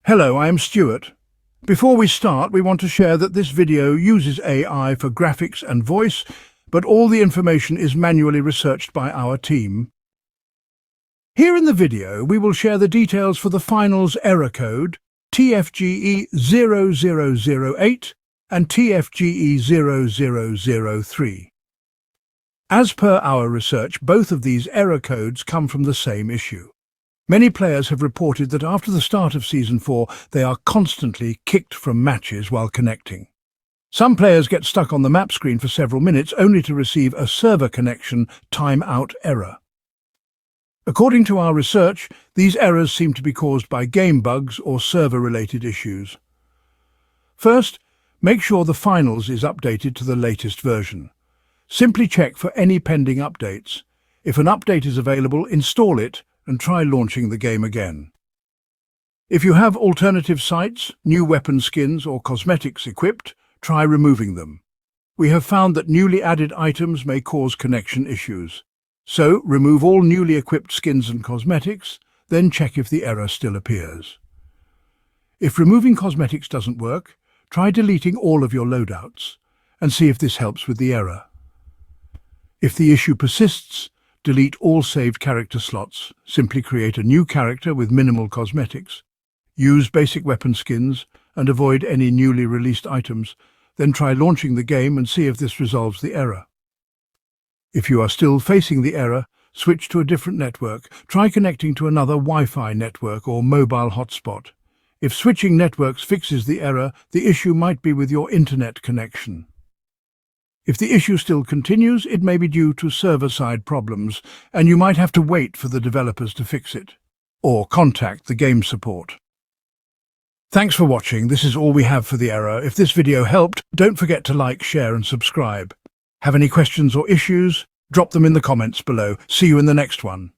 Hello, I am Stuart. Before we start, we want to share that this video uses AI for graphics and voice, but all the information is manually researched by our team. Here in the video, we will share the details for the finals error code TFGE0008 and TFGE0003. As per our research, both of these error codes come from the same issue. Many players have reported that after the start of Season 4, they are constantly kicked from matches while connecting. Some players get stuck on the map screen for several minutes only to receive a server connection timeout error. According to our research, these errors seem to be caused by game bugs or server-related issues. First, make sure the finals is updated to the latest version. Simply check for any pending updates. If an update is available, install it and try launching the game again. If you have alternative sites, new weapon skins or cosmetics equipped, try removing them. We have found that newly added items may cause connection issues. So, remove all newly equipped skins and cosmetics, then check if the error still appears. If removing cosmetics doesn't work, try deleting all of your loadouts and see if this helps with the error. If the issue persists, delete all saved character slots. Simply create a new character with minimal cosmetics. Use basic weapon skins and avoid any newly released items. Then try launching the game and see if this resolves the error. If you are still facing the error, switch to a different network. Try connecting to another Wi-Fi network or mobile hotspot. If switching networks fixes the error, the issue might be with your internet connection. If the issue still continues, it may be due to server-side problems, and you might have to wait for the developers to fix it, or contact the game support. Thanks for watching. This is all we have for the error. If this video helped, don't forget to like, share and subscribe. Have any questions or issues? Drop them in the comments below. See you in the next one.